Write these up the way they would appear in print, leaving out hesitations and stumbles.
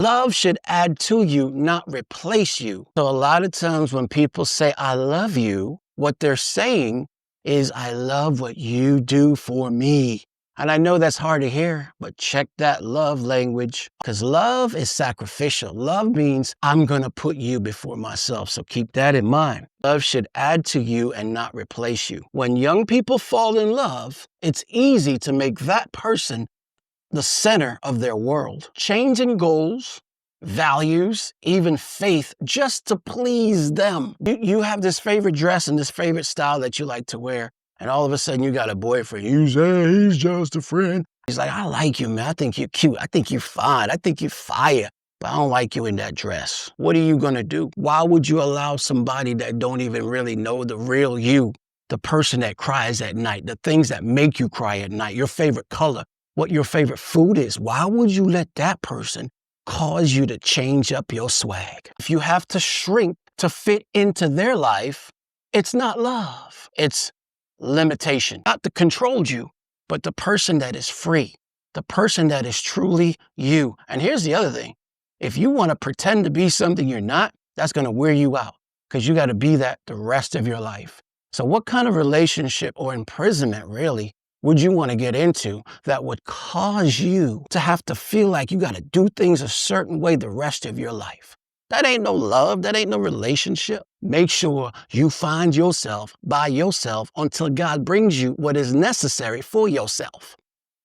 Love should add to you, not replace you. So a lot of times when people say, I love you, what they're saying is, I love what you do for me. And I know that's hard to hear, but check that love language, because love is sacrificial. Love means I'm going to put you before myself. So keep that in mind. Love should add to you and not replace you. When young people fall in love, it's easy to make that person the center of their world, changing goals, values, even faith, just to please them. You have this favorite dress and this favorite style that you like to wear, and all of a sudden you got a boyfriend. You say, he's just a friend. He's like, I like you, man. I think you're cute. I think you're fine. I think you're fire. But I don't like you in that dress. What are you going to do? Why would you allow somebody that don't even really know the real you, the person that cries at night, the things that make you cry at night, your favorite color, what your favorite food is? Why would you let that person cause you to change up your swag? If you have to shrink to fit into their life, it's not love. It's limitation. Not the controlled you, but the person that is free, the person that is truly you. And here's the other thing. If you want to pretend to be something you're not, that's going to wear you out, because you got to be that the rest of your life. So what kind of relationship or imprisonment really would you want to get into that would cause you to have to feel like you got to do things a certain way the rest of your life? That ain't no love. That ain't no relationship. Make sure you find yourself by yourself until God brings you what is necessary for yourself.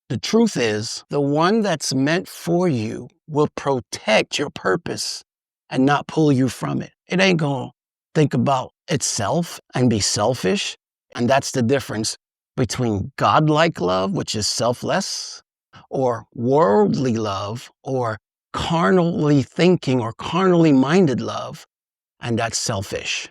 The truth is, the one that's meant for you will protect your purpose and not pull you from it. It ain't going to think about itself and be selfish. And that's the difference between godlike love, which is selfless, or worldly love, or carnally thinking or carnally minded love, and that's selfish.